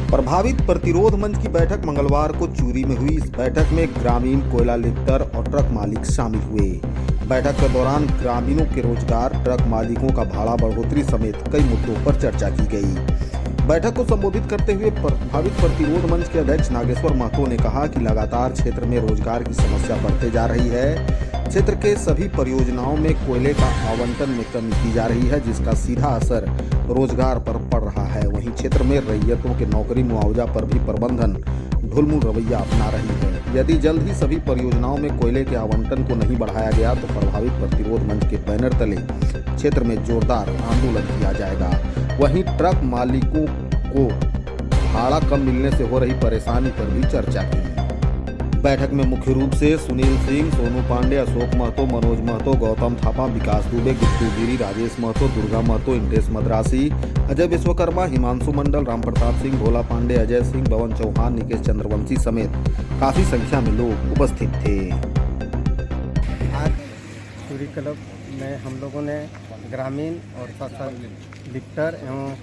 प्रभावित प्रतिरोध मंच की बैठक मंगलवार को चूरी में हुई। इस बैठक में ग्रामीण, कोयला लिफ्टर और ट्रक मालिक शामिल हुए। बैठक के दौरान ग्रामीणों के रोजगार, ट्रक मालिकों का भाड़ा बढ़ोतरी समेत कई मुद्दों पर चर्चा की गई। बैठक को संबोधित करते हुए प्रभावित प्रतिरोध मंच के अध्यक्ष नागेश्वर महतो ने कहा कि लगातार क्षेत्र में रोजगार की समस्या बढ़ते जा रही है। क्षेत्र के सभी परियोजनाओं में कोयले का आवंटन में कमी की जा रही है, जिसका सीधा असर रोजगार पर पड़ रहा है। वहीं क्षेत्र में रैयतों के नौकरी मुआवजा पर भी प्रबंधन ढुलमुल रवैया अपना रही है। यदि जल्द ही सभी परियोजनाओं में कोयले के आवंटन को नहीं बढ़ाया गया तो प्रभावित प्रतिरोध मंच के बैनर तले क्षेत्र में जोरदार आंदोलन किया जाएगा। वहीं ट्रक मालिकों को भाड़ा कम मिलने से हो रही परेशानी पर भी चर्चा की। बैठक में मुख्य रूप से सुनील सिंह, सोनू पांडे, अशोक महतो, मनोज महतो, गौतम थापा, विकास दुबे, गिट्टू गिरी, राजेश महतो, दुर्गा महतो, इंटेश मद्रासी, अजय विश्वकर्मा, हिमांशु मंडल, राम प्रताप सिंह, भोला पांडे, अजय सिंह, पवन चौहान, निकेश चंद्रवंशी समेत काफी संख्या में लोग उपस्थित थे। आज चूरी क्लब में हम लोगों ने ग्रामीण और साथ लिफ्टर एवं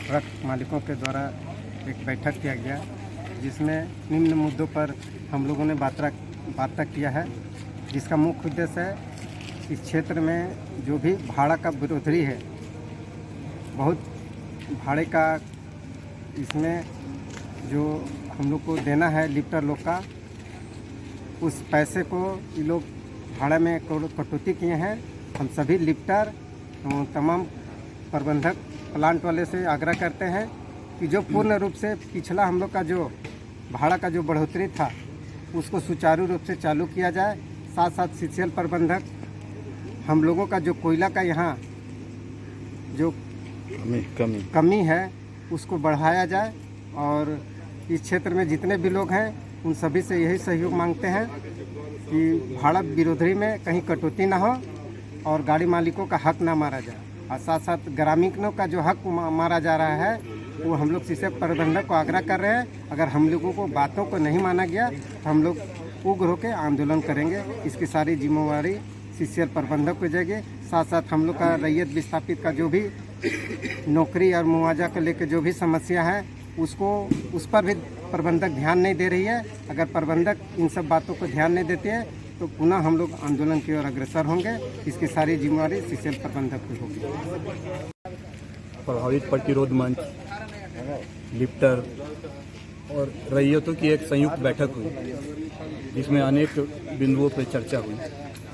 ट्रक मालिकों के द्वारा एक बैठक किया गया, जिसमें निम्न मुद्दों पर हम लोगों ने वार्ता किया है। जिसका मुख्य उद्देश्य है इस क्षेत्र में जो भी भाड़ा का बढ़ोतरी है, बहुत भाड़े का इसमें जो हम लोग को देना है लिफ्टर लोग का, उस पैसे को ये लोग भाड़ा में कटौती किए हैं। हम सभी लिफ्टर तमाम प्रबंधक प्लांट वाले से आग्रह करते हैं कि जो पूर्ण रूप से पिछला हम लोग का जो भाड़ा का जो बढ़ोतरी था उसको सुचारू रूप से चालू किया जाए। साथ साथ सीसीएल प्रबंधक हम लोगों का जो कोयला का यहाँ जो कमी है उसको बढ़ाया जाए। और इस क्षेत्र में जितने भी लोग हैं उन सभी से यही सहयोग मांगते हैं कि भाड़ा बढ़ोतरी में कहीं कटौती ना हो और गाड़ी मालिकों का हक ना मारा जाए। और साथ साथ ग्रामीणों का जो हक मारा जा रहा है वो हम लोग सीसीएल प्रबंधक को आग्रह कर रहे हैं। अगर हम लोगों को बातों को नहीं माना गया तो हम लोग उग्र होकर आंदोलन करेंगे। इसकी सारी जिम्मेवारी सीसीएल प्रबंधक को जाएगी। साथ साथ हम लोग का रैयत विस्थापित का जो भी नौकरी और मुआवजा को लेकर जो भी समस्या है उस पर भी प्रबंधक ध्यान नहीं दे रही है। अगर प्रबंधक इन सब बातों को ध्यान नहीं देते हैं तो पुनः हम लोग आंदोलन की ओर अग्रसर होंगे। इसकी सारी जिम्मेवारी सीसीएल प्रबंधक की होगी। प्रभावित प्रतिरोध मंच, लिफ्टर और रैयतों की एक संयुक्त बैठक हुई, जिसमें अनेक बिंदुओं पर चर्चा हुई।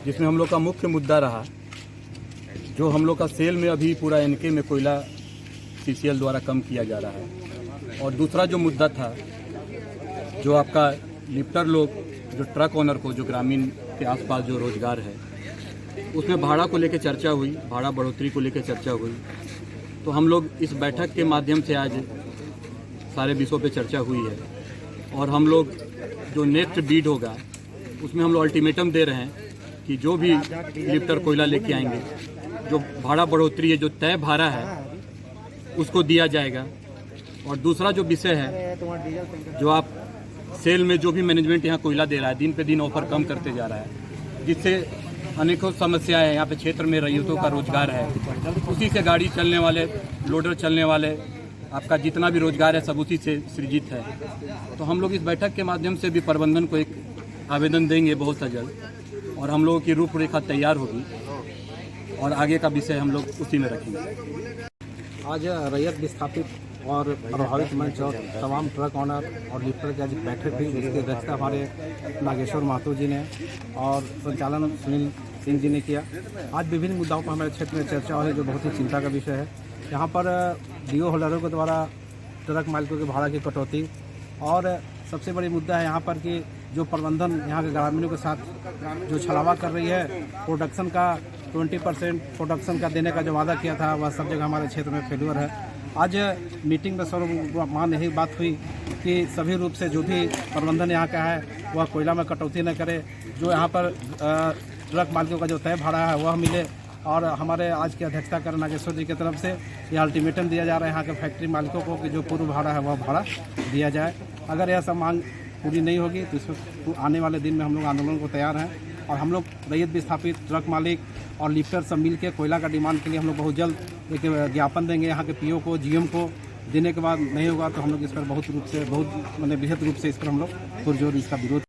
जिसमें हम लोग का मुख्य मुद्दा रहा जो हम लोग का सेल में अभी पूरा एनके में कोयला सीसीएल द्वारा कम किया जा रहा है। और दूसरा जो मुद्दा था जो आपका लिफ्टर लोग, जो ट्रक ओनर को, जो ग्रामीण के आसपास जो रोजगार है, उसमें भाड़ा को लेकर चर्चा हुई, भाड़ा बढ़ोतरी को लेकर चर्चा हुई। तो हम लोग इस बैठक के माध्यम से आज सारे विषयों पे चर्चा हुई है। और हम लोग जो नेक्स्ट बीड होगा उसमें हम लोग अल्टीमेटम दे रहे हैं कि जो भी लिफ्टर कोयला लेके आएंगे, जो भाड़ा बढ़ोतरी है, जो तय भाड़ा है, उसको दिया जाएगा। और दूसरा जो विषय है, जो आप सेल में जो भी मैनेजमेंट यहाँ कोयला दे रहा है, दिन पे दिन ऑफर कम करते जा रहा है, जिससे अनेकों समस्याएं हैं। यहाँ पे क्षेत्र में रैयतों का रोजगार है, उसी से गाड़ी चलने वाले, लोडर चलने वाले, आपका जितना भी रोजगार है सब उसी से सृजित है। तो हम लोग इस बैठक के माध्यम से भी प्रबंधन को एक आवेदन देंगे बहुत सा जल्द, और हम लोगों की रूपरेखा तैयार होगी और आगे का विषय हम लोग उसी में रखेंगे। आज रैयत विस्थापित और प्रभावित मंच और तमाम ट्रक ऑनर और लिफ्टर की आज बैठक हुई, जिसकी अध्यक्षता हमारे नागेश्वर महतो जी ने और संचालन सुनील सिंह जी ने किया। आज विभिन्न मुद्दाओं पर हमारे क्षेत्र में चर्चा हुई, जो बहुत ही चिंता का विषय है। यहाँ पर डीओ होल्डरों के द्वारा ट्रक मालिकों के भाड़ा की कटौती, और सबसे बड़ी मुद्दा है यहाँ पर कि जो प्रबंधन यहाँ के ग्रामीणों के साथ जो छलावा कर रही है, प्रोडक्शन का 20% प्रोडक्शन का देने का जो वादा किया था वह सब जगह हमारे क्षेत्र में फेल्यूर है। आज मीटिंग में सर्वमान यही बात हुई कि सभी रूप से जो भी प्रबंधन यहाँ का है वह कोयला में कटौती न करे, जो यहाँ पर ट्रक मालिकों का जो तय भाड़ा है वह मिले। और हमारे आज की अध्यक्षता कर नागेश्वर जी की तरफ से यह अल्टीमेटम दिया जा रहा है यहाँ के फैक्ट्री मालिकों को कि जो पूर्व भाड़ा है वह भाड़ा दिया जाए। अगर यह सब मांग पूरी नहीं होगी तो इसमें आने वाले दिन में हम लोग आंदोलन को तैयार हैं। और हम लोग रैयत विस्थापित, ट्रक मालिक और लिफ्टर सब मिल के कोयला का डिमांड के लिए हम लोग बहुत जल्द एक ज्ञापन देंगे यहाँ के पीओ को, जीएम को, देने के बाद नहीं होगा तो हम लोग इस पर बहुत बृहद रूप से इस पर हम लोग पुरजोर इसका विरोध